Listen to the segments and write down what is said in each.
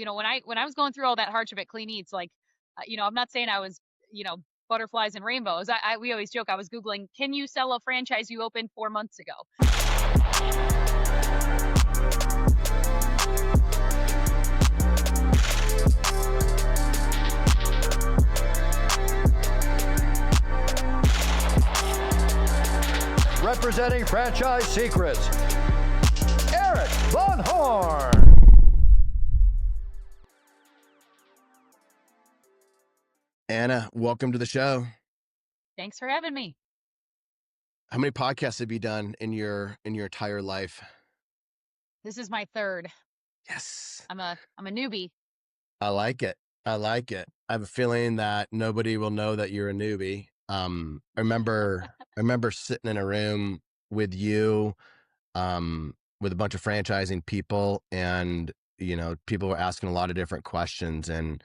when I was going through all that hardship at Clean Eats, like, I'm not saying I was, butterflies and rainbows. We always joke, I was Googling, can you sell a franchise you opened 4 months ago? Representing Franchise Secrets, Erik Von Horn. Anna, welcome to the show. Thanks for having me. How many podcasts have you done in your entire life? This is my third. Yes. I'm a newbie. I like it. I have a feeling that nobody will know that you're a newbie. I remember sitting in a room with you, with a bunch of franchising people, and people were asking a lot of different questions. And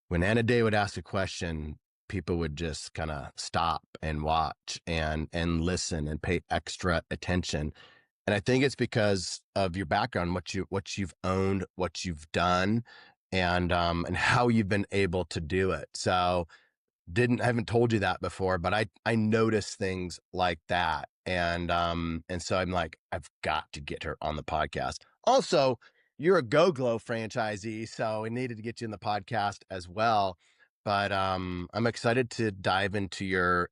when Anna Day would ask a question, people would just kind of stop and watch and listen and pay extra attention. And I think it's because of your background, what you've owned, what you've done, and how you've been able to do it. So I haven't told you that before, but I notice things like that. And so I'm like, I've got to get her on the podcast. Also, you're a GoGlo franchisee, so we needed to get you in the podcast as well. But I'm excited to dive into your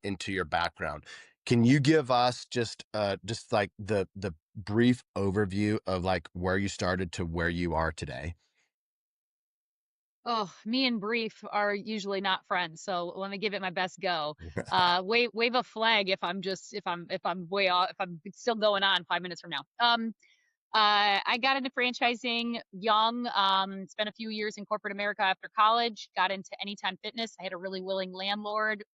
background. Can you give us just like the brief overview of like where you started to where you are today? Oh, me and brief are usually not friends, so let me give it my best go. Wave a flag if I'm way off, if I'm still going on 5 minutes from now. I got into franchising young, spent a few years in corporate America after college, got into Anytime Fitness. I had a really willing landlord,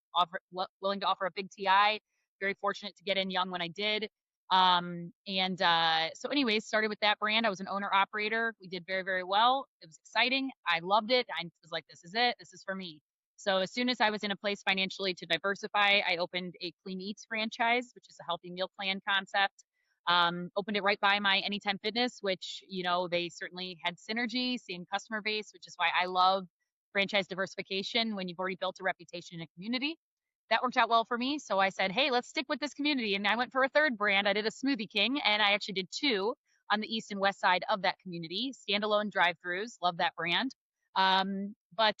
willing to offer a big TI. Very fortunate to get in young when I did. So anyways, started with that brand. I was an owner operator. We did very, very well. It was exciting. I loved it. I was like, this is it. This is for me. So as soon as I was in a place financially to diversify, I opened a Clean Eats franchise, which is a healthy meal plan concept. Opened it right by my Anytime Fitness, which, they certainly had synergy, same customer base, which is why I love franchise diversification when you've already built a reputation in a community. That worked out well for me. So I said, hey, let's stick with this community. And I went for a third brand. I did a Smoothie King, and I actually did two on the east and west side of that community, standalone drive-throughs. Love that brand. But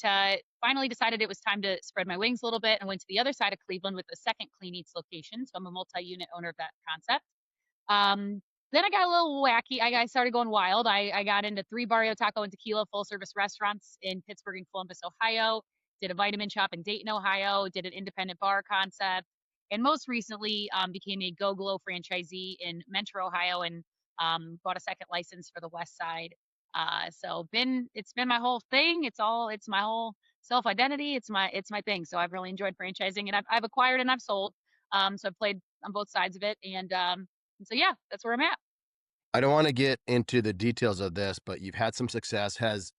finally decided it was time to spread my wings a little bit and went to the other side of Cleveland with the second Clean Eats location. So I'm a multi-unit owner of that concept. Then I got a little wacky. I started going wild. I got into 3 Barrio Taco and Tequila full service restaurants in Pittsburgh and Columbus, Ohio. Did a vitamin shop in Dayton, Ohio. Did an independent bar concept. And most recently became a goGLOW franchisee in Mentor, Ohio, and bought a second license for the west side. So it's been my whole thing. It's my whole self-identity. It's my thing. So I've really enjoyed franchising, and I've acquired and I've sold. So I've played on both sides of it. And so, yeah, that's where I'm at. I don't want to get into the details of this, but you've had some success.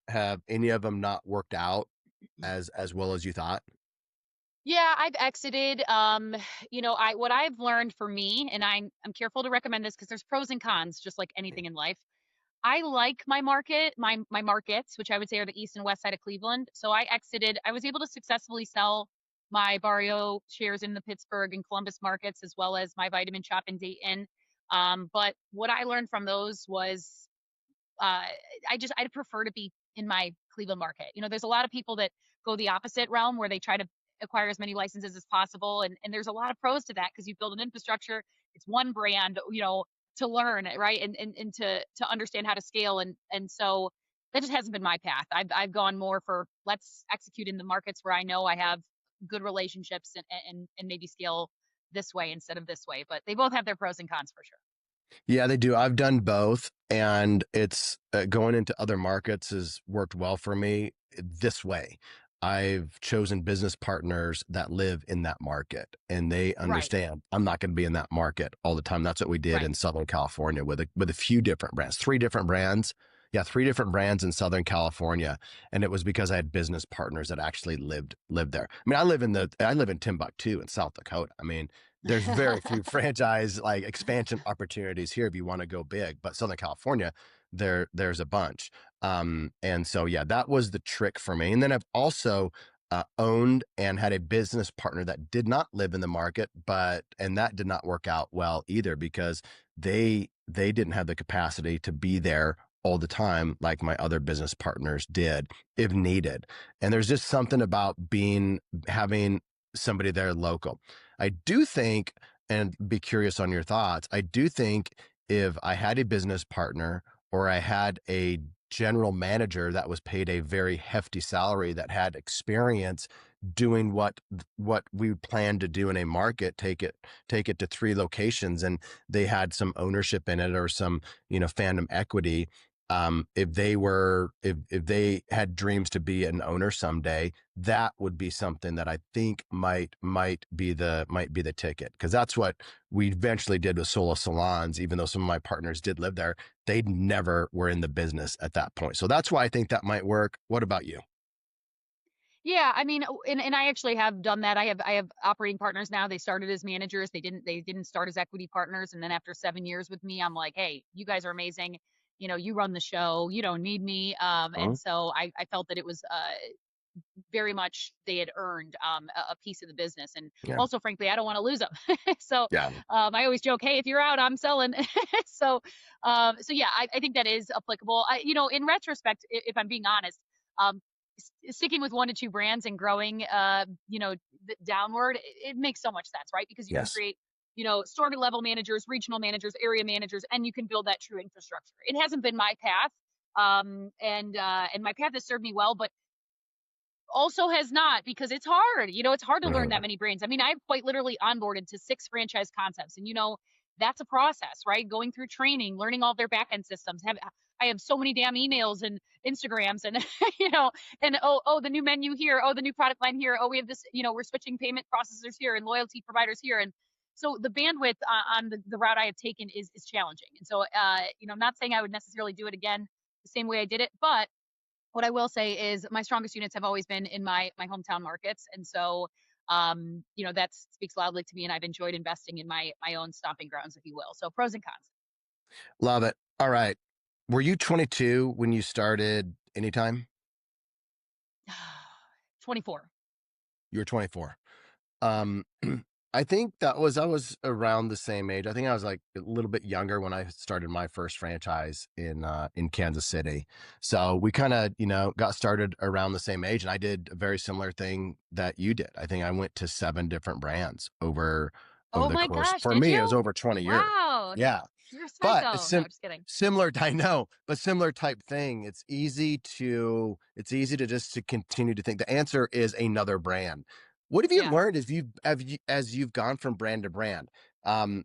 Have any of them not worked out as well as you thought? Yeah, I've exited. What I've learned for me, and I'm careful to recommend this because there's pros and cons, just like anything in life. I like my markets, which I would say are the east and west side of Cleveland. So I exited. I was able to successfully sell my Barrio shares in the Pittsburgh and Columbus markets, as well as my vitamin shop in Dayton. But what I learned from those was I'd prefer to be in my Cleveland market. There's a lot of people that go the opposite realm where they try to acquire as many licenses as possible. And there's a lot of pros to that because you build an infrastructure. It's one brand, to learn, right? And to understand how to scale. And so that just hasn't been my path. I've gone more for let's execute in the markets where I know I have good relationships and maybe scale this way instead of this way. But they both have their pros and cons for sure. Yeah, they do. I've done both, and it's going into other markets has worked well for me this way. I've chosen business partners that live in that market, and they understand right. I'm not going to be in that market all the time. That's what we did right. in Southern California with a few different brands, 3 different brands. Yeah, 3 different brands in Southern California, and it was because I had business partners that actually lived there. I mean, I live in Timbuktu in South Dakota. I mean, there's very few franchise like expansion opportunities here if you want to go big, but Southern California, there's a bunch. And so, yeah, that was the trick for me. And then I've also owned and had a business partner that did not live in the market, and that did not work out well either, because they didn't have the capacity to be there all the time like my other business partners did if needed. And there's just something about having somebody there local. I do think, and be curious on your thoughts, I do think if I had a business partner or I had a general manager that was paid a very hefty salary that had experience doing what we planned to do in a market, take it to 3 locations, and they had some ownership in it or some, fandom equity. If they had dreams to be an owner someday, that would be something that I think might be the ticket, because that's what we eventually did with Solo Salons. Even though some of my partners did live there, they never were in the business at that point. So that's why I think that might work. What about you? Yeah, I mean, and I actually have done that. I have operating partners now. They started as managers. They didn't start as equity partners. And then after 7 years with me, I'm like, hey, you guys are amazing. You run the show. You don't need me. And Huh? so I felt that it was very much they had earned a piece of the business. And Yeah. also, frankly, I don't want to lose them. So Yeah. I always joke, hey, if you're out, I'm selling. So so yeah, I think that is applicable. In retrospect, if I'm being honest, um, sticking with 1 to 2 brands and growing, downward, it makes so much sense, right? Because you can Yes. create, store level managers, regional managers, area managers, and you can build that true infrastructure. It hasn't been my path, and my path has served me well, but also has not, because it's hard. It's hard to learn that Mhm. many brands. I mean, I've quite literally onboarded to 6 franchise concepts, and that's a process, right? Going through training, learning all their back end systems. I have so many damn emails and Instagrams and and the new menu here, the new product line here, we have this, we're switching payment processors here and loyalty providers here, and so the bandwidth on the route I have taken is challenging. And so I'm not saying I would necessarily do it again the same way I did it, but what I will say is my strongest units have always been in my hometown markets, and so that speaks loudly to me, and I've enjoyed investing in my own stomping grounds, if you will. So pros and cons. Love it. All right. Were you 22 when you started Anytime? 24. You were 24. Um, I think I was around the same age. I think I was like a little bit younger when I started my first franchise in Kansas City. So we kind of, got started around the same age, and I did a very similar thing that you did. I think I went to 7 different brands over Oh the my course. gosh, For did me, it was you? over 20 years. Wow, Yeah. you're a But it's psycho. No, just kidding. similar, I know, but similar type thing. It's easy to just to continue to think the answer is another brand. What have you Yeah. learned as you've gone from brand to brand? Um,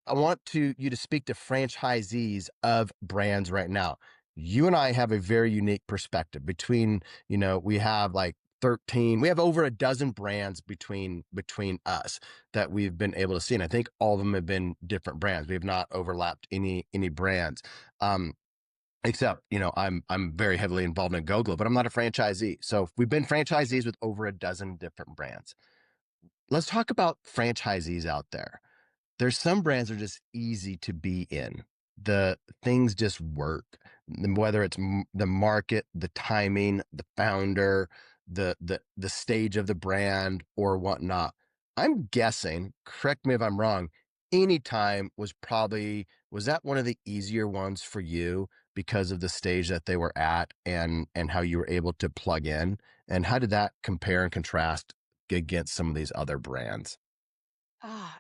I want you to speak to franchisees of brands right now. You and I have a very unique perspective between, we have like 13, we have over a dozen brands between us that we've been able to see. And I think all of them have been different brands. We have not overlapped any brands. Except, I'm very heavily involved in GoGlo, but I'm not a franchisee. So we've been Sure. franchisees with over a dozen different brands. Let's talk about franchisees out there. There's some brands that are just easy to be in. The things just work, whether it's the market, the timing, the founder, the stage of the brand or whatnot. I'm guessing, correct me if I'm wrong, Anytime was that one of the easier ones for you because of the stage that they were at and how you were able to plug in? And how did that compare and contrast against some of these other brands?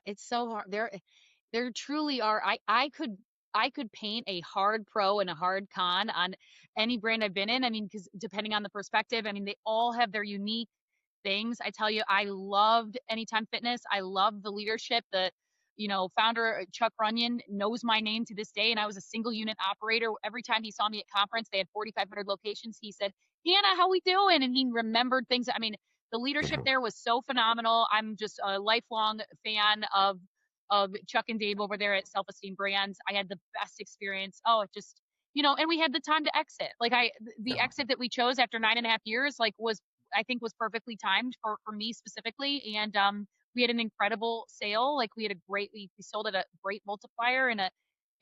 It's so hard. There truly are. I could paint a hard pro and a hard con on any brand I've been in. I mean, because depending on the perspective, I mean, they all have their unique things. I tell you, I loved Anytime Fitness. I love the leadership. The founder Chuck Runyon knows my name to this day, and I was a single unit operator. Every time he saw me at conference, they had 4,500 locations. He said, "Hannah, how we doing?" And he remembered things. I mean, the leadership there was so phenomenal. I'm just a lifelong fan of Chuck and Dave over there at Self Esteem Brands. I had the best experience. Oh, it just and we had the time to exit. Like the Yeah. exit that we chose after 9.5 years, like was I think was perfectly timed for me specifically. And we had an incredible sale. Like we sold at a great multiplier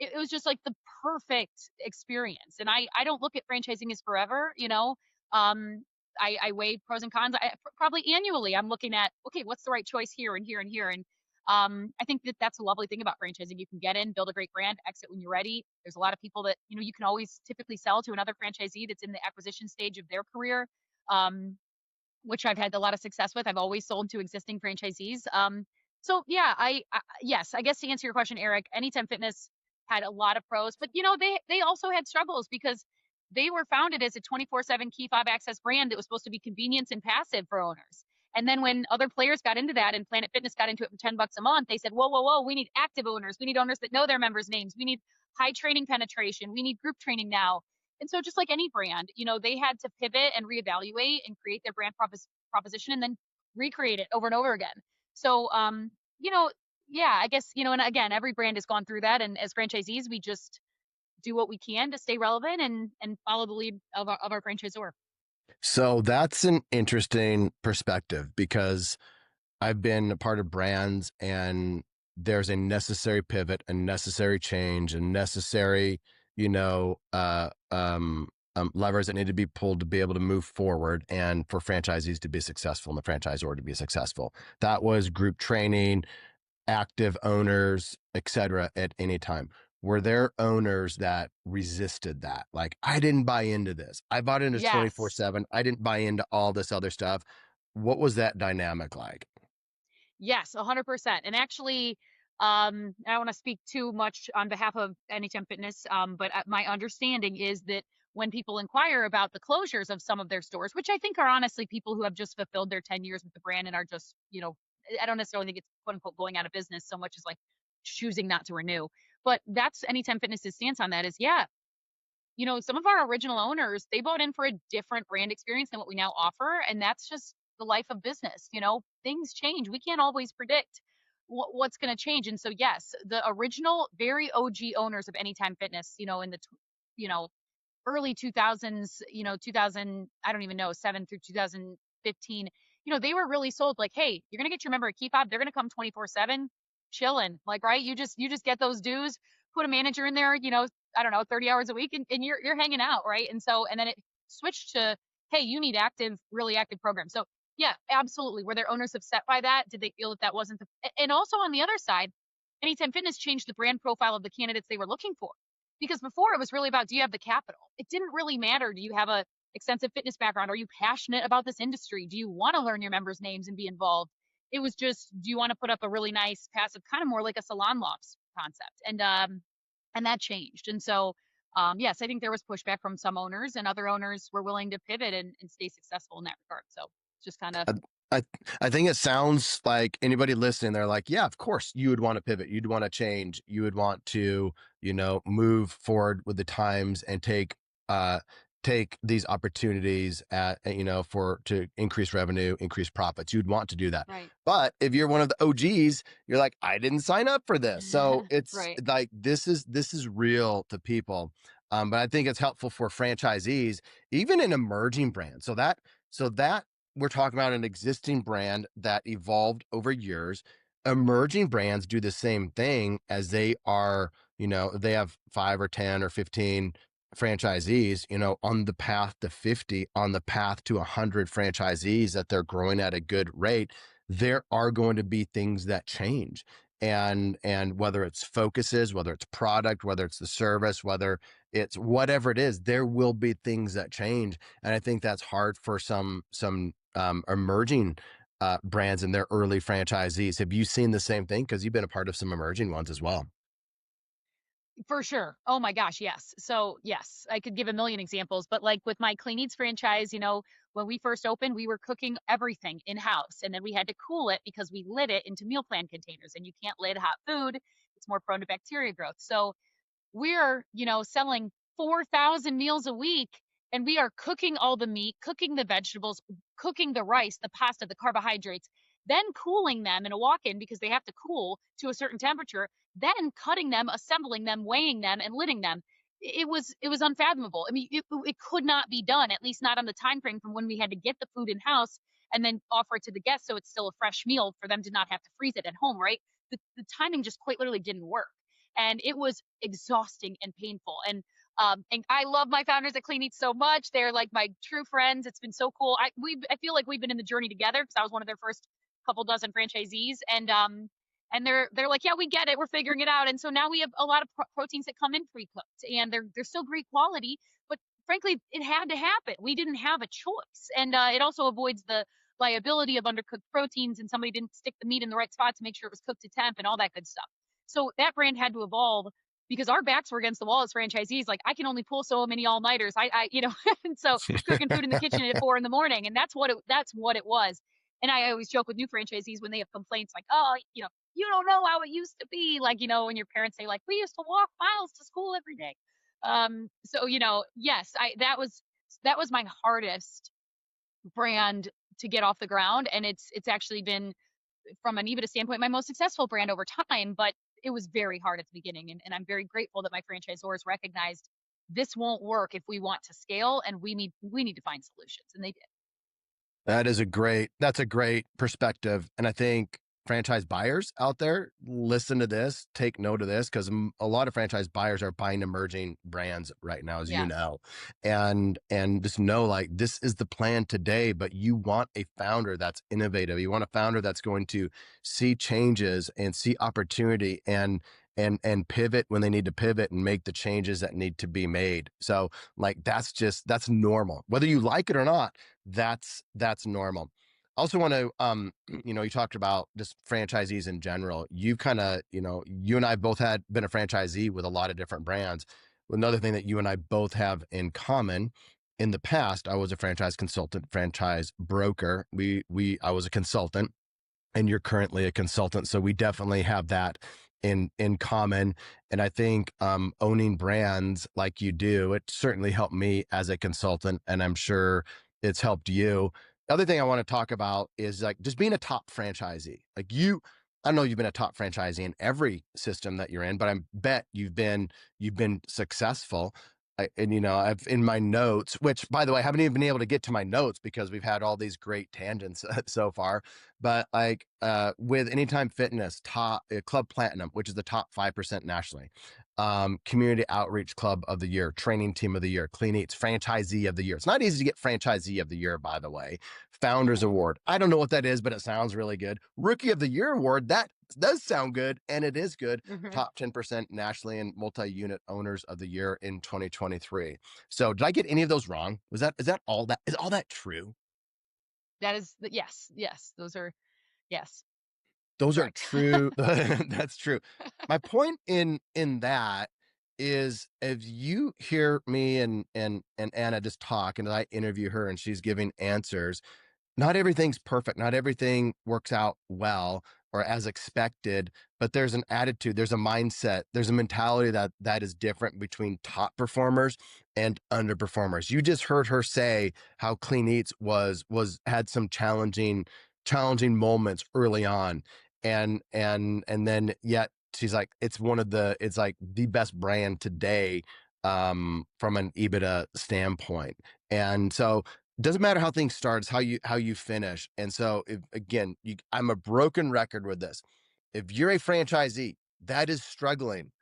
it was just like the perfect experience. And I don't look at franchising as forever, you know. Um, I weigh pros and cons. Probably annually, I'm looking at, okay, what's the right choice here and here and here. And I think that that's a lovely thing about franchising. You can get in, build a great brand, exit when you're ready. There's a lot of people that, you know, you can always typically sell to another franchisee that's in the acquisition stage of their career. Which I've had a lot of success with. I've always sold to existing franchisees. So yeah, yes, I guess to answer your question, Erik, Anytime Fitness had a lot of pros, but you know, they also had struggles because they were founded as a 24/7 key fob access brand that was supposed to be convenience and passive for owners. And then when other players got into that and Planet Fitness got into it for $10 a month, they said, whoa, whoa, whoa, we need active owners. We need owners that know their members' names. We need high training penetration. We need group training now. And so just like any brand, you know, they had to pivot and reevaluate and create their brand proposition and then recreate it over and over again. So, you know, yeah, I guess, you know, and again, every brand has gone through that. And as franchisees, we just do what we can to stay relevant and follow the lead of our franchisor. So that's an interesting perspective because I've been a part of brands and there's a necessary pivot, a necessary change, a necessary, you know, levers that need to be pulled to be able to move forward and for franchisees to be successful and the franchisor to be successful. That was group training, active owners, etc. at any time. Were there owners that resisted that? Like, I didn't buy into this. I bought into Yes. 24/7. I didn't buy into all this other stuff. What was that dynamic like? Yes, 100%. And actually, I don't want to speak too much on behalf of Anytime Fitness, but my understanding is that when people inquire about the closures of some of their stores, which I think are honestly people who have just fulfilled their 10 years with the brand and are just, you know, I don't necessarily think it's quote unquote going out of business so much as like choosing not to renew. But that's Anytime Fitness's stance on that is, yeah, you know, some of our original owners, they bought in for a different brand experience than what we now offer. And that's just the life of business. You know, things change. We can't always predict what's going to change. And so, yes, the original, very OG owners of Anytime Fitness, you know, in the, you know, early 2000s, you know, 2000, I don't even know, 7 through 2015, you know, they were really sold like, hey, you're going to get your member a key fob. They're going to come 24/7 chilling. Like, right. You just get those dues, put a manager in there, you know, I don't know, 30 hours a week and you're hanging out. Right. And so, and then it switched to, hey, you need active, really active programs. So yeah, absolutely. Were their owners upset by that? Did they feel that that wasn't and also on the other side, Anytime Fitness changed the brand profile of the candidates they were looking for because before it was really about, do you have the capital? It didn't really matter. Do you have a extensive fitness background? Are you passionate about this industry? Do you want to learn your members' names and be involved? It was just, do you want to put up a really nice passive, kind of more like a salon lofts concept? And that changed. And so, yes, I think there was pushback from some owners, and other owners were willing to pivot and stay successful in that regard. So it's just kind of I, I I think it sounds like anybody listening, they're like, yeah, of course you would want to pivot. You'd want to change. You would want to, you know, move forward with the times and take these opportunities you know, to increase revenue, increase profits. You'd want to do that. right. But if you're one of the OGs, you're like, I didn't sign up for this. So it's Right. like, this is real to people. But I think it's helpful for franchisees, even in emerging brands. So that we're talking about an existing brand that evolved over years. Emerging brands do the same thing as they are, you know, they have 5 or 10 or 15 franchisees, you know, on the path to 50, on the path to 100 franchisees that they're growing at a good rate. There are going to be things that change. And whether it's focuses, whether it's product, whether it's the service, whether it's whatever it is, there will be things that change. And I think that's hard for some emerging brands and their early franchisees. Have you seen the same thing? Because you've been a part of some emerging ones as well. For sure. Oh my gosh, yes. So, yes, I could give a million examples, but like with my Clean Eats franchise, you know, when we first opened, we were cooking everything in-house and then we had to cool it because we lit it into meal plan containers and you can't lid hot food. It's more prone to bacteria growth. So, we're, you know, selling 4,000 meals a week and we are cooking all the meat, cooking the vegetables, cooking the rice, the pasta, the carbohydrates, then cooling them in a walk-in because they have to cool to a certain temperature, then cutting them, assembling them, weighing them and lidding them. It was unfathomable. I mean, it could not be done, at least not on the time frame from when we had to get the food in house and then offer it to the guests so it's still a fresh meal for them to not have to freeze it at home, right? The timing just quite literally didn't work. And it was exhausting and painful. And I love my founders at Clean Eats so much. They're like my true friends. It's been so cool. I feel like we've been in the journey together because I was one of their first couple dozen franchisees. And they're like, yeah, we get it. We're figuring it out. And so now we have a lot of proteins that come in pre-cooked, and they're still great quality. But frankly, it had to happen. We didn't have a choice. And it also avoids the liability of undercooked proteins, and somebody didn't stick the meat in the right spot to make sure it was cooked to temp and all that good stuff. So that brand had to evolve because our backs were against the wall as franchisees. Like, I can only pull so many all nighters. And so cooking food in the kitchen at 4 a.m, and that's what it was. And I always joke with new franchisees when they have complaints like, oh, you don't know how it used to be. Like, when your parents say like, we used to walk miles to school every day. So, yes, that was my hardest brand to get off the ground. And it's actually been, from an EBITDA standpoint, my most successful brand over time, but it was very hard at the beginning. And I'm very grateful that my franchisors recognized this won't work if we want to scale, and we need to find solutions. And they did. That's a great perspective. And I think franchise buyers out there, listen to this, take note of this, because a lot of franchise buyers are buying emerging brands right now, as you know, and just know, like, this is the plan today, but you want a founder that's innovative. You want a founder that's going to see changes and see opportunity and pivot when they need to pivot and make the changes that need to be made. So like, that's normal, whether you like it or not. That's normal. I also want to, you talked about just franchisees in general. You kind of, you and I both had been a franchisee with a lot of different brands. Another thing that you and I both have in common, in the past, I was a franchise consultant, franchise broker. I was a consultant, and you're currently a consultant. So we definitely have that in common. And I think owning brands like you do, it certainly helped me as a consultant, and I'm sure it's helped you. The other thing I want to talk about is like just being a top franchisee. Like I know you've been a top franchisee in every system that you're in, but I bet you've been successful. I've in my notes, which by the way, I haven't even been able to get to my notes because we've had all these great tangents so far. But like with Anytime Fitness, top Club Platinum, which is the top 5% nationally, Community Outreach Club of the Year, Training Team of the Year, Clean Eats Franchisee of the Year. It's not easy to get Franchisee of the Year, by the way. Founders Award. I don't know what that is, but it sounds really good. Rookie of the Year Award. That does sound good, and it is good. Top 10% nationally and multi-unit owners of the year in 2023. So did I get any of those wrong? Is all that? Is all that true? That is, yes. Those are, yes. Those are true. That's true. My point in that is, if you hear me and Anna just talk, and I interview her and she's giving answers, not everything's perfect. Not everything works out well or as expected, but there's an attitude, there's a mindset, there's a mentality that is different between top performers and underperformers. You just heard her say how Clean Eats had some challenging moments early on. And then yet she's like, it's like the best brand today from an EBITDA standpoint. And so it doesn't matter how things start, it's how you finish. And so I'm a broken record with this. If you're a franchisee that is struggling,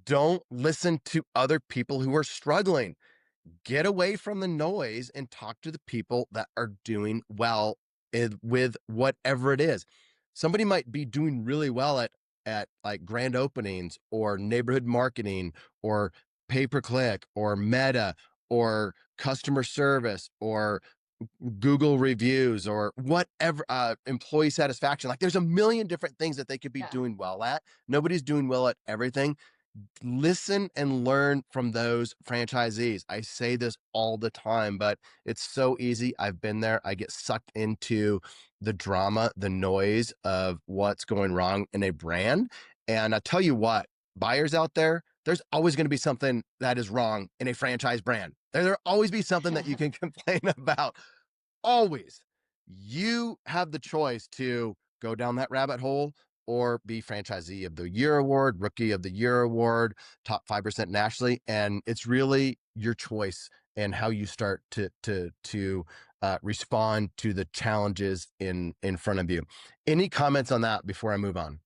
don't listen to other people who are struggling. Get away from the noise and talk to the people that are doing well with whatever it is. Somebody might be doing really well at like grand openings or neighborhood marketing or pay-per-click or Meta or customer service or Google reviews or whatever, employee satisfaction. Like, there's a million different things that they could be doing well at. Nobody's doing well at everything. Listen and learn from those franchisees. I say this all the time, but it's so easy. I've been there. I get sucked into the drama, the noise of what's going wrong in a brand. And I tell you what, buyers out there, there's always going to be something that is wrong in a franchise brand. There'll always be something that you can complain about. Always. You have the choice to go down that rabbit hole or be Franchisee of the Year Award, Rookie of the Year Award, top 5% nationally. And it's really your choice and how you start to respond to the challenges in front of you. Any comments on that before I move on?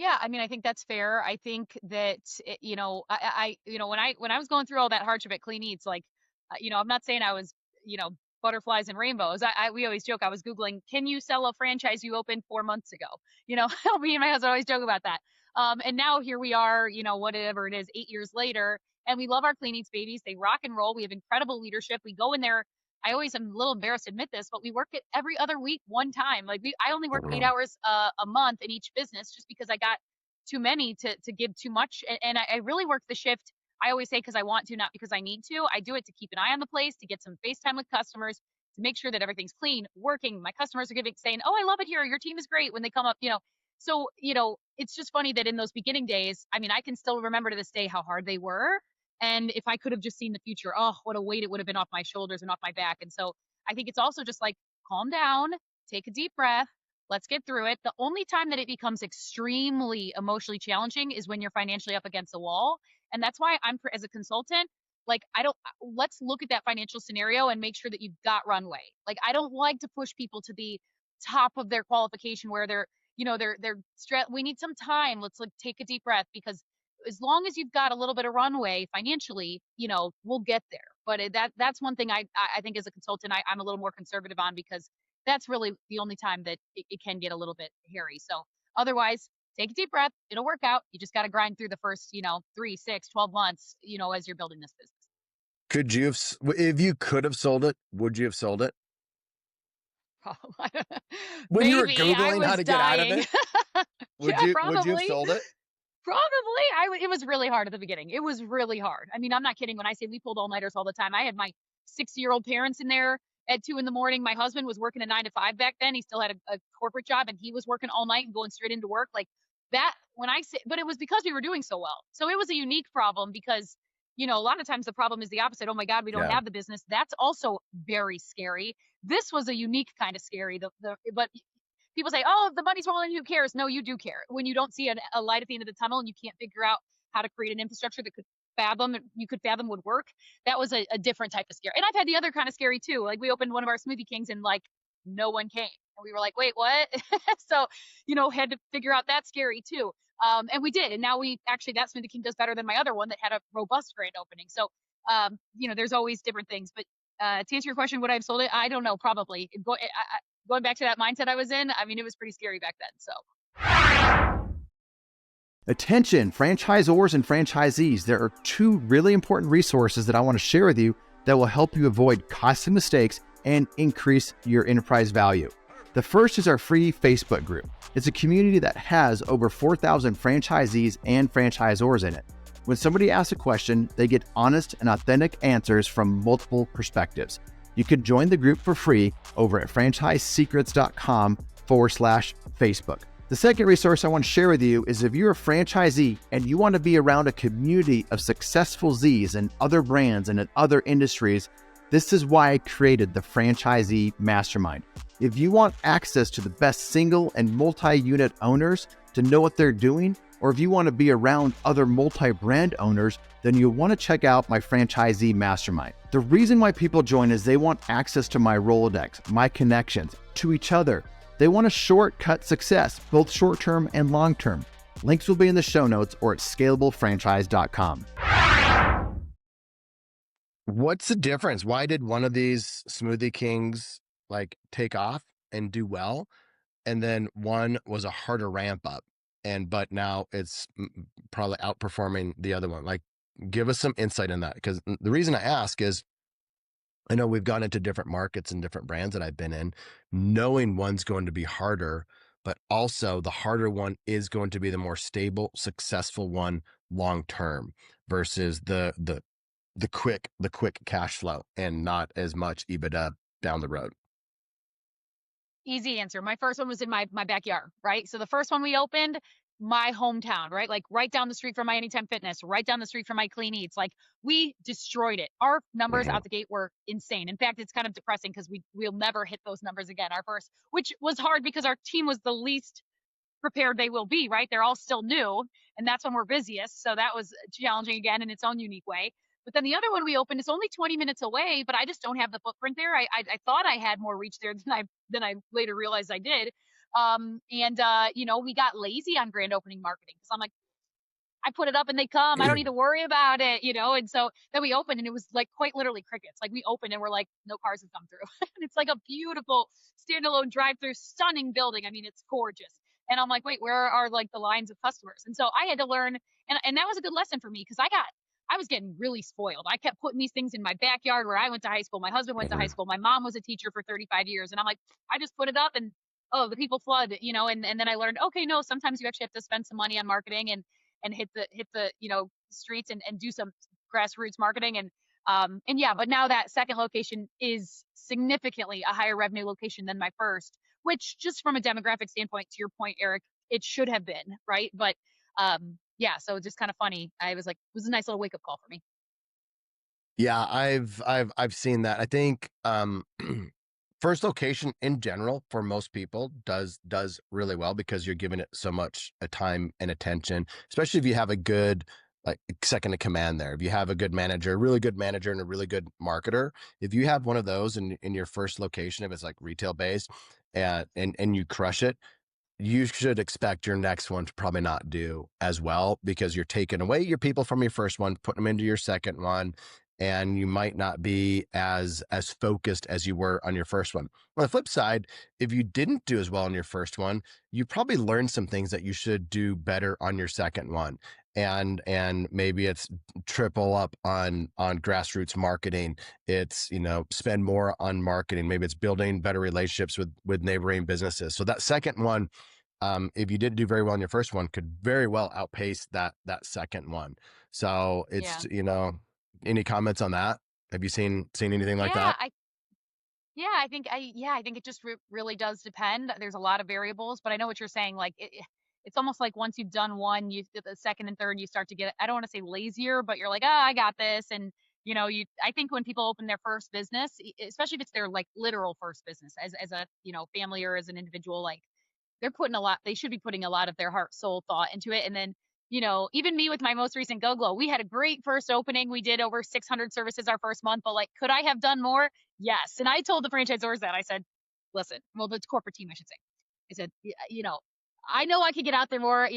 Yeah, I mean, I think that's fair. I think that when I was going through all that hardship at Clean Eats, like, I'm not saying I was, you know, butterflies and rainbows. We always joke. I was googling, can you sell a franchise you opened 4 months ago? You know, me and my husband always joke about that. And now here we are, whatever it is, 8 years later, and we love our Clean Eats babies. They rock and roll. We have incredible leadership. We go in there. I always am a little embarrassed to admit this, but we work it every other week, one time. Like I only work 8 hours a month in each business just because I got too many to give too much. And I really work the shift. I always say because I want to, not because I need to. I do it to keep an eye on the place, to get some FaceTime with customers, to make sure that everything's clean, working. My customers are saying, "Oh, I love it here. Your team is great." When they come up, So, it's just funny that in those beginning days, I mean, I can still remember to this day how hard they were. And if I could have just seen the future, oh, what a weight it would have been off my shoulders and off my back. And so I think it's also just like, calm down, take a deep breath, let's get through it. The only time that it becomes extremely emotionally challenging is when you're financially up against the wall. And that's why as a consultant, like, let's look at that financial scenario and make sure that you've got runway. Like, I don't like to push people to the top of their qualification where they're stressed. We need some time. Let's like take a deep breath, because as long as you've got a little bit of runway financially, we'll get there. But that's one thing I think as a consultant, I'm a little more conservative on, because that's really the only time that it can get a little bit hairy. So otherwise, take a deep breath. It'll work out. You just got to grind through the first, 3, 6, 12 months, as you're building this business. Could you have, if you could have sold it, would you have sold it? When you were Maybe I Googling how was to get out of dying. it, Yeah, would you have probably. sold it? Probably. It was really hard at the beginning. It was really hard. I mean, I'm not kidding when I say we pulled all-nighters all the time. I had my 60-year-old parents in there at 2 a.m. My husband was working a 9 to 5 back then. He still had a corporate job, and he was working all night and going straight into work. Like that, but it was because we were doing so well. So it was a unique problem, because, a lot of times the problem is the opposite. Oh my God, we don't Yeah. have the business. That's also very scary. This was a unique kind of scary. But people say, "Oh, if the money's rolling, who cares?" No, you do care. When you don't see a light at the end of the tunnel and you can't figure out how to create an infrastructure that you could fathom would work, that was a different type of scary. And I've had the other kind of scary too. Like, we opened one of our Smoothie Kings and like no one came, and we were like, "Wait, what?" So, had to figure out that scary too. And we did, and now that Smoothie King does better than my other one that had a robust grand opening. So, there's always different things. But to answer your question, would I have sold it? I don't know. Probably. Going back to that mindset I was in, I mean, it was pretty scary back then. So. Attention, franchisors and franchisees. There are two really important resources that I want to share with you that will help you avoid costly mistakes and increase your enterprise value. The first is our free Facebook group. It's a community that has over 4,000 franchisees and franchisors in it. When somebody asks a question, they get honest and authentic answers from multiple perspectives. You can join the group for free over at franchisesecrets.com/Facebook. The second resource I want to share with you is if you're a franchisee and you want to be around a community of successful Zs and other brands and in other industries, this is why I created the Franchisee Mastermind. If you want access to the best single and multi-unit owners to know what they're doing, or if you want to be around other multi-brand owners, then you'll want to check out my Franchisee Mastermind. The reason why people join is they want access to my Rolodex, my connections, to each other. They want a shortcut success, both short-term and long-term. Links will be in the show notes or at scalablefranchise.com. What's the difference? Why did one of these Smoothie Kings like take off and do well, and then one was a harder ramp up, but now it's probably outperforming the other one? Like, give us some insight in that, because the reason I ask is I know we've gone into different markets and different brands that I've been in, knowing one's going to be harder, but also the harder one is going to be the more stable, successful one long term versus the quick cash flow and not as much EBITDA down the road. Easy answer. My first one was in my backyard, right? So the first one we opened, my hometown, right? Like right down the street from my Anytime Fitness, right down the street from my Clean Eats. Like, we destroyed it. Our numbers out the gate were insane. In fact, it's kind of depressing because we'll never hit those numbers again. Our first, which was hard because our team was the least prepared they will be, right? They're all still new, and that's when we're busiest. So that was challenging again in its own unique way. But then the other one we opened is only 20 minutes away, but I just don't have the footprint there. I thought I had more reach there than I later realized I did. We got lazy on grand opening marketing because I'm like, I put it up and they come. I don't need to worry about it. And so then we opened and it was like quite literally crickets. Like we opened and we're like, no cars have come through. And it's like a beautiful standalone drive-through, stunning building. I mean, it's gorgeous. And I'm like, wait, where are like the lines of customers? And so I had to learn, and that was a good lesson for me because I was getting really spoiled. I kept putting these things in my backyard where I went to high school. My husband went to high school. My mom was a teacher for 35 years. And I'm like, I just put it up and oh, the people flood. And then I learned, okay, no, sometimes you actually have to spend some money on marketing and hit the streets and do some grassroots marketing and yeah, but now that second location is significantly a higher revenue location than my first, which just from a demographic standpoint, to your point, Erik, it should have been, right? But yeah, so it's just kind of funny. I was like, it was a nice little wake up call for me. Yeah, I've seen that. I think first location in general for most people does really well because you're giving it so much time and attention, especially if you have a good like second in command there. If you have a good manager, a really good manager and a really good marketer, if you have one of those in your first location, if it's like retail based and you crush it, you should expect your next one to probably not do as well because you're taking away your people from your first one, putting them into your second one, and you might not be as focused as you were on your first one. On the flip side, if you didn't do as well on your first one, you probably learned some things that you should do better on your second one. And maybe it's triple up on grassroots marketing. It's, spend more on marketing. Maybe it's building better relationships with neighboring businesses. So that second one, if you didn't do very well in your first one, could very well outpace that second one. So it's, Yeah. any comments on that? Have you seen anything like Yeah, that? I think it just really does depend. There's a lot of variables, but I know what you're saying. Like it's almost like once you've done one, you the second and third, you start to get, I don't want to say lazier, but you're like, oh, I got this. And I think when people open their first business, especially if it's their like literal first business as a, family or as an individual, like they should be putting a lot of their heart, soul, thought into it. And then, even me with my most recent GoGlo, we had a great first opening. We did over 600 services our first month, but like, could I have done more? Yes. And I told the franchisors that. I said, listen, well, the corporate team, I should say. I said, I know I could get out there more.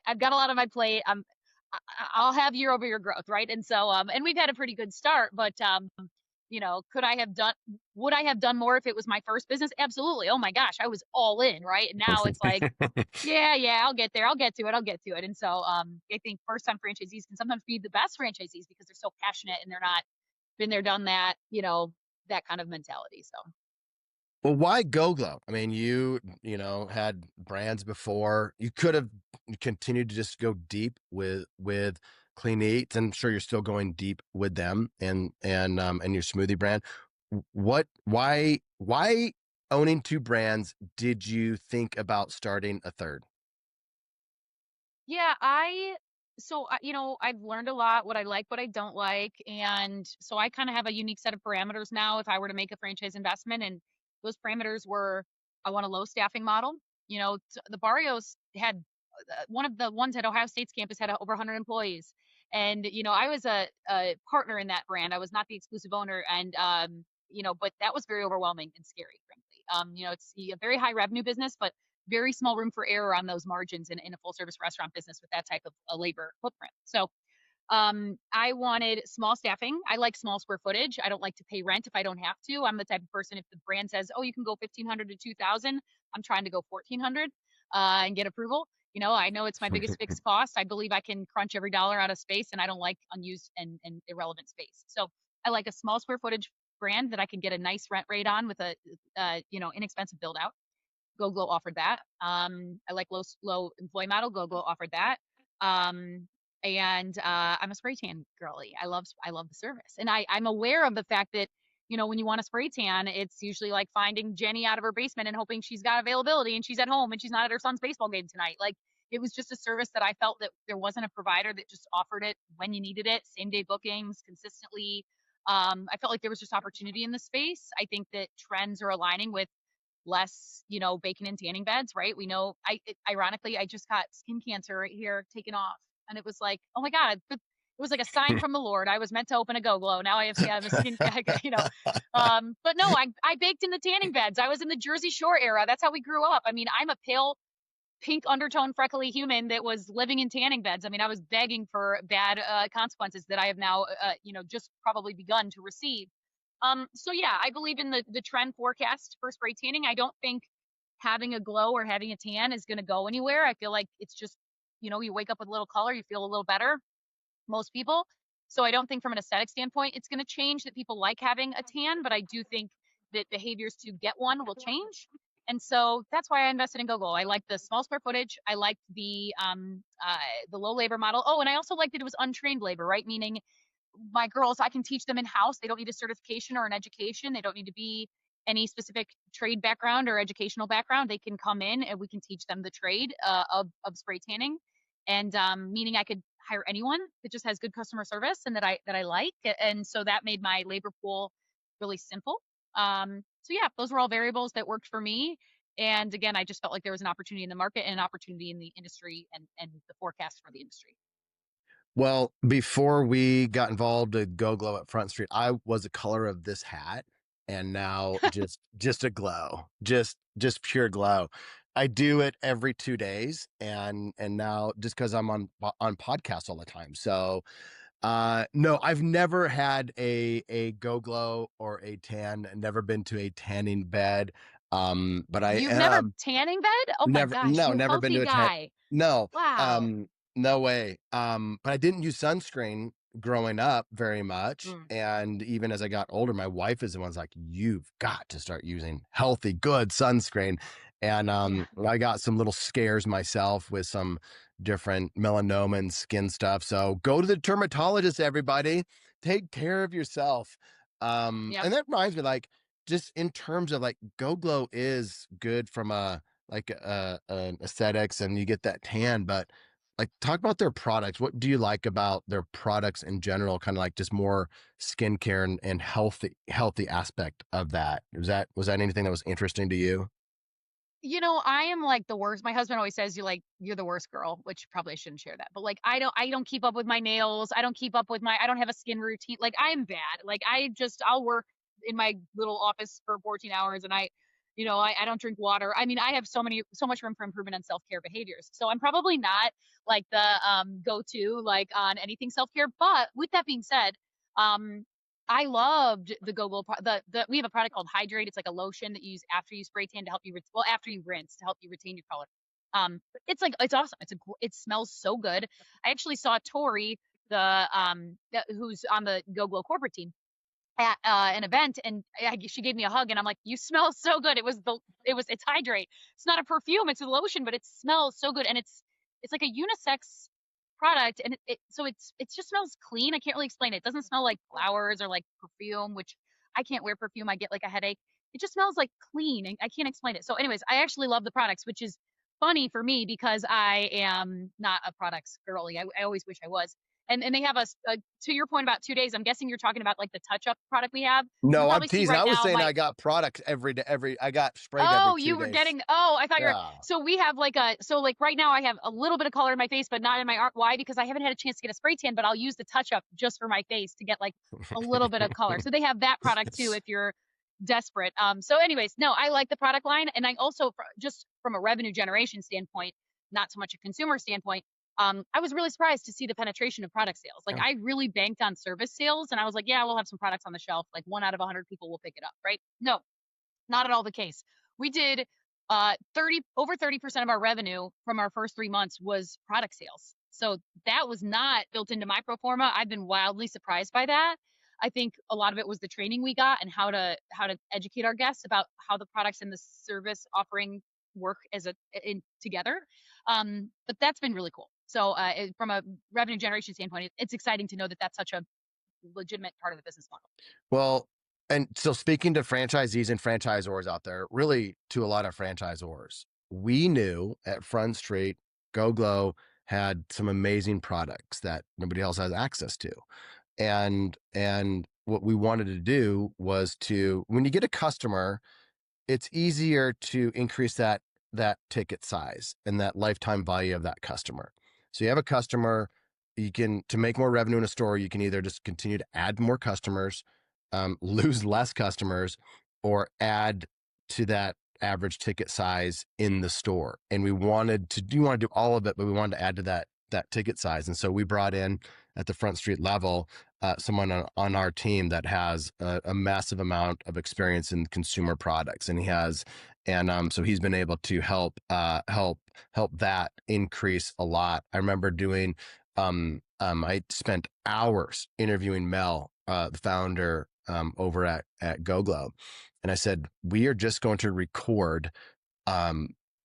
I've got a lot on my plate. I'll have year over year growth, right? And so, and we've had a pretty good start, but would I have done more if it was my first business? Absolutely. Oh my gosh, I was all in, right? And now it's like, yeah, I'll get there. I'll get to it. And so, I think first time franchisees can sometimes be the best franchisees because they're so passionate and they're not been there, done that, that kind of mentality. So. Well, why GoGlo? I mean, had brands before. You could have continued to just go deep with Clean Eats. I'm sure you're still going deep with them and your smoothie brand. Why owning two brands did you think about starting a third? Yeah, I've learned a lot what I like, what I don't like. And so I kind of have a unique set of parameters now if I were to make a franchise investment. And those parameters were I want a low staffing model. The Barrios had one of the ones at Ohio State's campus had over 100 employees. And, I was a partner in that brand. I was not the exclusive owner. And, but that was very overwhelming and scary, frankly. It's a very high revenue business, but very small room for error on those margins in a full service restaurant business with that type of a labor footprint. So I wanted small staffing. I like small square footage. I don't like to pay rent if I don't have to. I'm the type of person, if the brand says, oh, you can go 1,500 to 2,000, I'm trying to go 1,400 and get approval. I know it's my biggest fixed cost. I believe I can crunch every dollar out of space, and I don't like unused and irrelevant space. So I like a small square footage brand that I can get a nice rent rate on with a inexpensive build out. GoGlo offered that. I like low employee model. GoGlo offered that. And I'm a spray tan girly. I love the service, and I'm aware of the fact that when you want a spray tan, it's usually like finding Jenny out of her basement and hoping she's got availability and she's at home and she's not at her son's baseball game tonight. Like it was just a service that I felt that there wasn't a provider that just offered it when you needed it, same day bookings consistently. I felt like there was just opportunity in the space. I think that trends are aligning with less, bacon and tanning beds, right? We know, ironically, I just got skin cancer right here taken off. And it was like, oh my God, but it was like a sign from the Lord. I was meant to open a GoGlo. Now I have a skin, you know. But no, I baked in the tanning beds. I was in the Jersey Shore era. That's how we grew up. I mean, I'm a pale pink undertone freckly human that was living in tanning beds. I mean, I was begging for bad consequences that I have now, you know, just probably begun to receive. So yeah, I believe in the trend forecast for spray tanning. I don't think having a glow or having a tan is going to go anywhere. I feel like it's just, you know, you wake up with a little color, you feel a little better, most people. So I don't think from an aesthetic standpoint it's going to change that people like having a tan, but I do think that behaviors to get one will change. And so that's why I invested in GoGlo. I like the small square footage. I liked the low labor model. Oh, and I also liked that it was untrained labor, right? Meaning my girls, I can teach them in house. They don't need a certification or an education. They don't need to be any specific trade background or educational background. They can come in and we can teach them the trade of spray tanning. And meaning I could hire anyone that just has good customer service and that I like. And so that made my labor pool really simple. So yeah, those were all variables that worked for me. And again, I just felt like there was an opportunity in the market and an opportunity in the industry and the forecast for the industry. Well, before we got involved with GoGlo at Front Street, I was the color of this hat, and now just a glow, just pure glow. I do it every 2 days, and now just because I'm on podcasts all the time. So no, I've never had a GoGlo or a tan, never been to a tanning bed. But I You've never am tanning bed? Oh my never, gosh, no, you never been healthy to a tan. guy. No, Wow. no way. But I didn't use sunscreen growing up very much. Mm. And even as I got older, my wife is the one's like, you've got to start using healthy, good sunscreen. And Yeah. I got some little scares myself with some different melanoma and skin stuff. So go to the dermatologist, everybody. Take care of yourself. Yep. And that reminds me, like, just in terms of like GoGlo is good from an aesthetics and you get that tan, but like talk about their products. What do you like about their products in general? Kind of like just more skincare and healthy aspect of that. Was that anything that was interesting to you? You know, I am like the worst. My husband always says you're the worst girl, which probably I shouldn't share that. But like I don't keep up with my nails. I don't keep up with I don't have a skin routine. Like I'm bad. Like I'll work in my little office for 14 hours and I don't drink water. I mean, I have so much room for improvement on self-care behaviors. So I'm probably not like the go-to like on anything self-care. But with that being said, um I loved the GoGlo. We have a product called Hydrate. It's like a lotion that you use after you spray tan to help you, after you rinse to help you retain your color. It's awesome. It smells so good. I actually saw Tori, who's on the GoGlo corporate team at an event, and she gave me a hug, and I'm like, "You smell so good." It's Hydrate. It's not a perfume. It's a lotion, but it smells so good, and it's like a unisex product, and it just smells clean. I can't really explain it. It doesn't smell like flowers or like perfume, which I can't wear perfume. I get like a headache. It just smells like clean, and I can't explain it. So, anyways, I actually love the products, which is funny for me because I am not a products girly. I always wish I was. And they have to your point about 2 days. I'm guessing you're talking about like the touch up product we have. You No, I'm probably see teasing. right I was now saying my I got products every day. I got sprayed every Oh, two you were days. getting, oh, I thought you were, Yeah. so we have like right now I have a little bit of color in my face, but not in my arm. Why? Because I haven't had a chance to get a spray tan, but I'll use the touch up just for my face to get like a little bit of color. So they have that product too if you're desperate. So anyways, no, I like the product line. And I also, just from a revenue generation standpoint, not so much a consumer standpoint, I was really surprised to see the penetration of product sales. Like Yeah. I really banked on service sales and I was like, yeah, we'll have some products on the shelf. Like 1 out of 100 people will pick it up, right? No, not at all the case. We did over 30% of our revenue from our first 3 months was product sales. So that was not built into my pro forma. I've been wildly surprised by that. I think a lot of it was the training we got and how to educate our guests about how the products and the service offering work together. But that's been really cool. So from a revenue generation standpoint, it's exciting to know that that's such a legitimate part of the business model. Well, and so speaking to franchisees and franchisors out there, really to a lot of franchisors, we knew at Front Street, GoGlo had some amazing products that nobody else has access to. And what we wanted to do was when you get a customer, it's easier to increase that ticket size and that lifetime value of that customer. So you have a customer, to make more revenue in a store, you can either just continue to add more customers, lose less customers, or add to that average ticket size in the store. And we want to do all of it, but we wanted to add to that ticket size. And so we brought in at the Front Street level, someone on our team that has a massive amount of experience in consumer products. So he's been able to help that increase a lot. I remember doing, I spent hours interviewing Mel, the founder, over at GoGlo. And I said, we are just going to record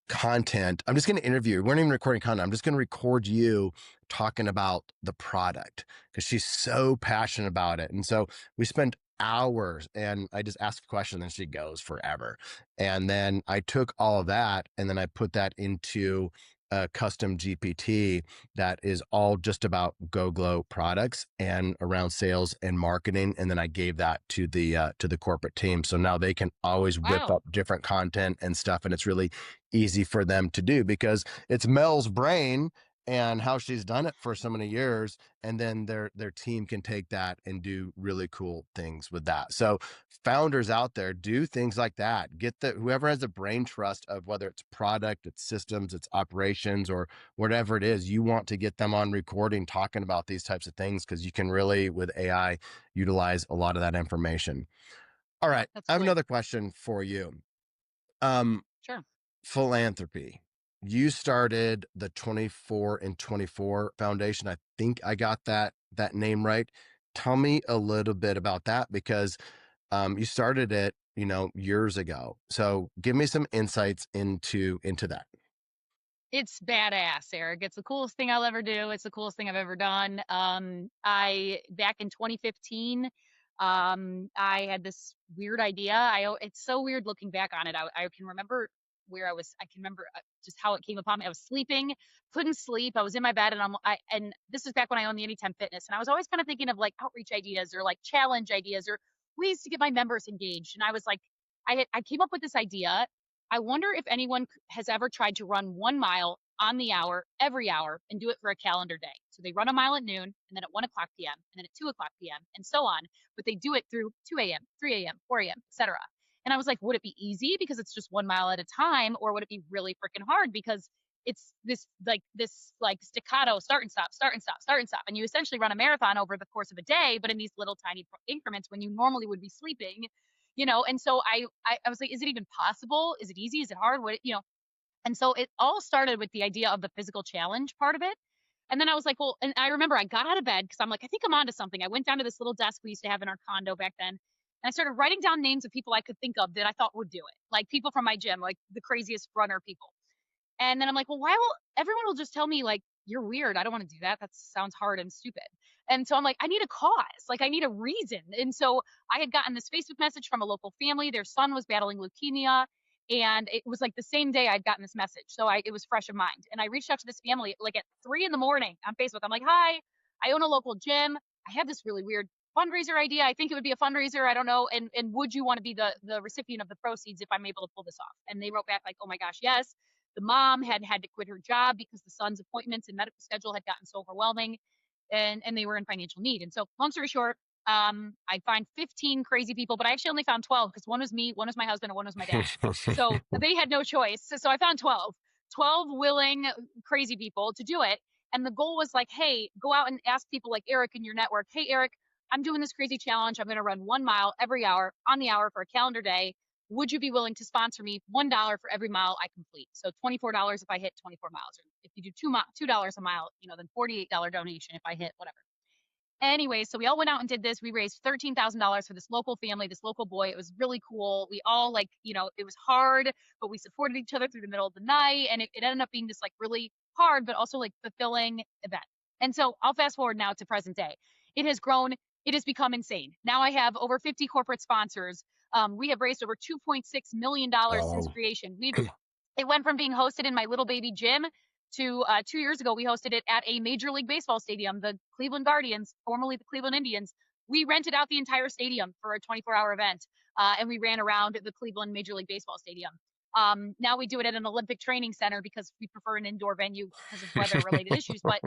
content. I'm just going to interview. We weren't even recording content. I'm just going to record you talking about the product because she's so passionate about it. And so we spent hours and I just ask a question and she goes forever. And then I took all of that and then I put that into a custom GPT that is all just about GoGlo products and around sales and marketing. And then I gave that to the corporate team. So now they can always whip up different content and stuff. And it's really easy for them to do because it's Mel's brain and how she's done it for so many years. And then their team can take that and do really cool things with that. So founders out there, do things like that. Get whoever has the brain trust of whether it's product, it's systems, it's operations, or whatever it is, you want to get them on recording, talking about these types of things, because you can really, with AI, utilize a lot of that information. All right. I have another question for you. Sure. Philanthropy. You started the 24 and 24 Foundation. I think I got that name right. Tell me a little bit about that because you started it, years ago. So give me some insights into that. It's badass, Erik. It's the coolest thing I'll ever do. It's the coolest thing I've ever done. Back in 2015, I had this weird idea. It's so weird looking back on it. I can remember where I was. I can remember just how it came upon me. I was sleeping, couldn't sleep. I was in my bed, and this is back when I owned the Anytime Fitness, and I was always kind of thinking of like outreach ideas or like challenge ideas or ways to get my members engaged. And I was like, I came up with this idea. I wonder if anyone has ever tried to run 1 mile on the hour, every hour, and do it for a calendar day. So they run a mile at noon, and then at 1 o'clock p.m., and then at 2 o'clock p.m., and so on. But they do it through 2 a.m., 3 a.m., 4 a.m., etc. And I was like, would it be easy because it's just 1 mile at a time, or would it be really freaking hard because it's this staccato start and stop, start and stop, start and stop, and you essentially run a marathon over the course of a day, but in these little tiny increments when you normally would be sleeping, And so I was like, is it even possible? Is it easy? Is it hard? And so it all started with the idea of the physical challenge part of it. And then I was like, well, and I remember I got out of bed because I'm like, I think I'm onto something. I went down to this little desk we used to have in our condo back then. And I started writing down names of people I could think of that I thought would do it. Like people from my gym, like the craziest runner people. And then I'm like, well, everyone will just tell me like, you're weird. I don't want to do that. That sounds hard and stupid. And so I'm like, I need a cause. Like I need a reason. And so I had gotten this Facebook message from a local family. Their son was battling leukemia. And it was like the same day I'd gotten this message. So it was fresh in mind. And I reached out to this family like at 3 a.m. on Facebook. I'm like, hi, I own a local gym. I have this really weird fundraiser idea. I think it would be a fundraiser. I don't know. And would you want to be the recipient of the proceeds if I'm able to pull this off? And they wrote back like, oh my gosh, yes. The mom had to quit her job because the son's appointments and medical schedule had gotten so overwhelming, and they were in financial need. And so long story short, I find 15 crazy people, but I actually only found 12 because one was me, one was my husband, and one was my dad. So they had no choice. So I found 12 willing crazy people to do it. And the goal was like, hey, go out and ask people like Erik in your network. Hey, Erik, I'm doing this crazy challenge. I'm going to run 1 mile every hour on the hour for a calendar day. Would you be willing to sponsor me $1 for every mile I complete? So $24 if I hit 24 miles. Or if you do $2 a mile, then $48 donation if I hit whatever. Anyway, so we all went out and did this. We raised $13,000 for this local family, this local boy. It was really cool. We all it was hard, but we supported each other through the middle of the night. And it ended up being this like really hard, but also like fulfilling event. And so I'll fast forward now to present day. It has grown. It has become insane. Now I have over 50 corporate sponsors. We have raised over $2.6 million since creation. It went from being hosted in my little baby gym to 2 years ago, we hosted it at a Major League Baseball stadium, the Cleveland Guardians, formerly the Cleveland Indians. We rented out the entire stadium for a 24-hour event, and we ran around the Cleveland Major League Baseball stadium. Now we do it at an Olympic training center because we prefer an indoor venue because of weather related issues. But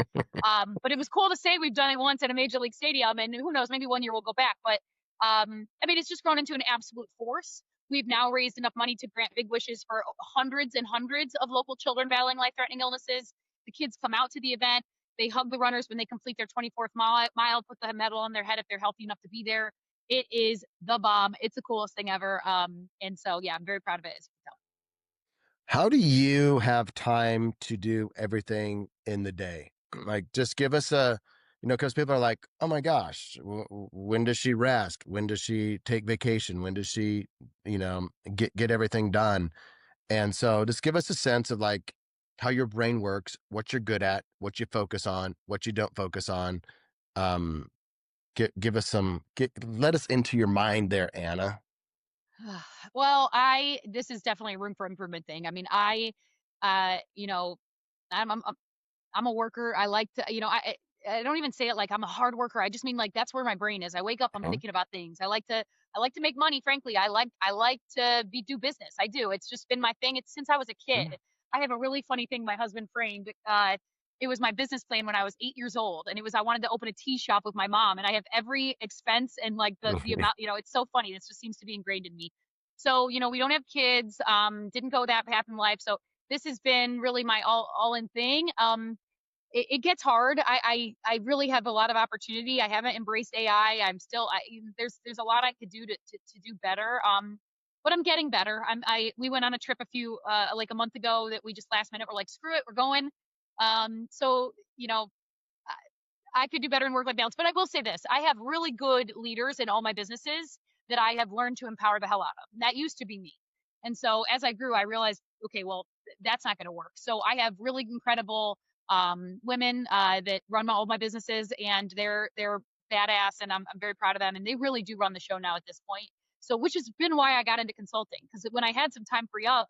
it was cool to say we've done it once at a major league stadium, and who knows, maybe one year we'll go back. But I mean, it's just grown into an absolute force. We've now raised enough money to grant big wishes for hundreds and hundreds of local children battling life-threatening illnesses. The kids come out to the event. They hug the runners when they complete their 24th mile, put the medal on their head if they're healthy enough to be there. It is the bomb. It's the coolest thing ever. And so, yeah, I'm very proud of it. How do you have time to do everything in the day? Like, just give us because people are like, oh my gosh, when does she rest? When does she take vacation? When does she, get everything done? And so just give us a sense of like how your brain works, what you're good at, what you focus on, what you don't focus on. Um, give us let us into your mind there, Anna. Well, this is definitely a room for improvement thing. I mean, you know, I'm a worker. I like to, I don't even say it like I'm a hard worker. I just mean like that's where my brain is. I wake up, I'm Uh-huh. thinking about things. I like to make money. Frankly, I like to do business. I do. It's just been my thing. It's since I was a Yeah. kid. I have a really funny thing my husband framed. It was my business plan when I was 8 years old, and it was I wanted to open a tea shop with my mom, and I have every expense and like the amount. It's so funny. This just seems to be ingrained in me. So we don't have kids. Didn't go that path in life. So this has been really my all in thing. It gets hard. I really have a lot of opportunity. I haven't embraced AI. There's a lot I could do to do better. But I'm getting better. We went on a trip like a month ago that we just last minute were like, screw it, we're going. So I could do better in work-life balance. But I will say this: I have really good leaders in all my businesses that I have learned to empower the hell out of. And that used to be me. And so as I grew, I realized, okay, well, that's not going to work. So I have really incredible women that run all my businesses, and they're badass, and I'm very proud of them. And they really do run the show now at this point. So, which has been why I got into consulting, because when I had some time free up,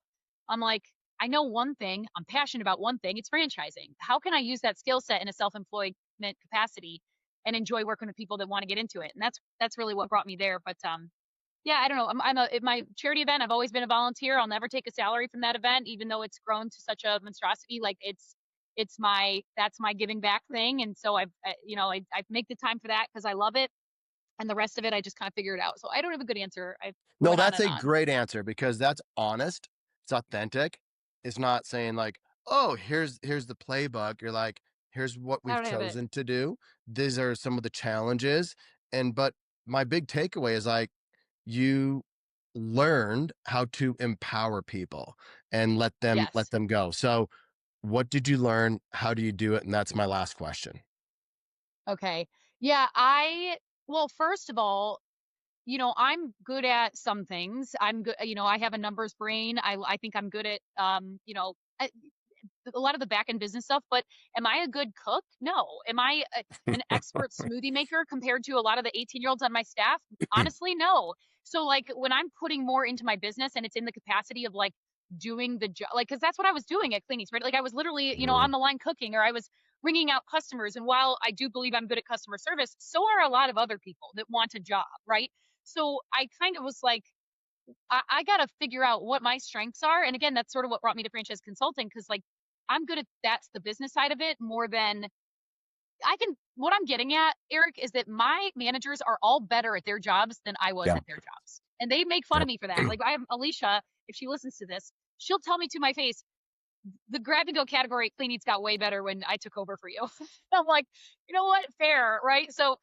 I'm like, I know one thing, I'm passionate about one thing, it's franchising. How can I use that skill set in a self-employment capacity and enjoy working with people that want to get into it? And that's really what brought me there. But yeah, I don't know. At my charity event, I've always been a volunteer. I'll never take a salary from that event, even though it's grown to such a monstrosity. Like that's my giving back thing. And so I make the time for that because I love it. And the rest of it, I just kind of figure it out. So I don't have a good answer. We No, went on that's and a on. great answer because that's honest. It's authentic. It's not saying like, oh, here's the playbook. You're like, here's what I we've don't have it. chosen to do. These are some of the challenges. But my big takeaway is like you learned how to empower people and let Yes. them go. So what did you learn? How do you do it? And that's my last question. Okay. Yeah. Well, first of all, I'm good at some things. I'm good. I have a numbers brain. I think I'm good at, a lot of the back end business stuff, but am I a good cook? No. Am I an expert smoothie maker compared to a lot of the 18-year-olds on my staff? Honestly, no. So like when I'm putting more into my business and it's in the capacity of like doing the job, like, cause that's what I was doing at Cleanings, right? Like I was literally, on the line cooking, or I was ringing out customers. And while I do believe I'm good at customer service, so are a lot of other people that want a job, right? So I kind of was like, I got to figure out what my strengths are. And again, that's sort of what brought me to franchise consulting, because like I'm good at that's the business side of it more than what I'm getting at, Erik, is that my managers are all better at their jobs than I was Yeah. at their jobs. And they make fun Yeah. of me for that. Like I have Alicia, if she listens to this, she'll tell me to my face, the grab and go category at Clean Eats got way better when I took over for you. I'm like, you know what? Fair, right? So,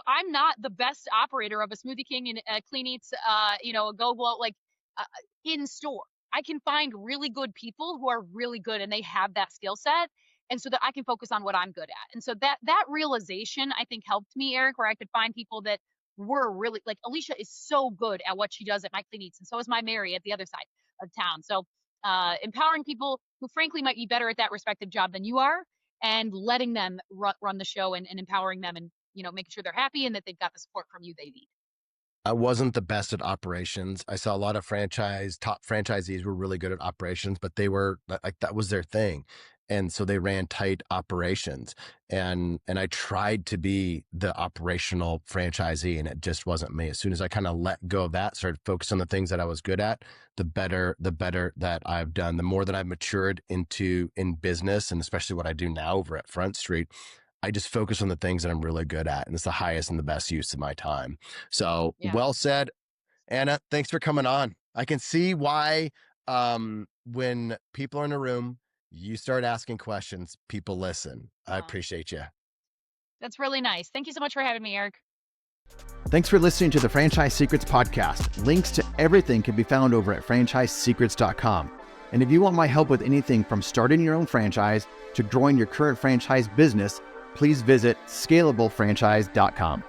I'm not the best operator of a Smoothie King and Clean Eats, a goGLOW, like uh, in store. I can find really good people who are really good and they have that skill set. And so that I can focus on what I'm good at. And so that realization, I think, helped me, Erik, where I could find people that were really like Alicia is so good at what she does at my Clean Eats. And so is my Mary at the other side of town. So empowering people who frankly might be better at that respective job than you are, and letting them run the show, and empowering them, and making sure they're happy and that they've got the support from you they need. I wasn't the best at operations. I saw a lot of top franchisees were really good at operations, but they were like, that was their thing. And so they ran tight operations, and I tried to be the operational franchisee, and it just wasn't me. As soon as I kind of let go of that, started focusing on the things that I was good at, the better that I've done, the more that I've matured in business, and especially what I do now over at Front Street. I just focus on the things that I'm really good at, and it's the highest and the best use of my time. So well said, Anna. Thanks for coming on. I can see why when people are in a room, you start asking questions, people listen. I appreciate you. That's really nice. Thank you so much for having me, Erik. Thanks for listening to the Franchise Secrets podcast. Links to everything can be found over at franchisesecrets.com. And if you want my help with anything from starting your own franchise to growing your current franchise business, please visit scalablefranchise.com.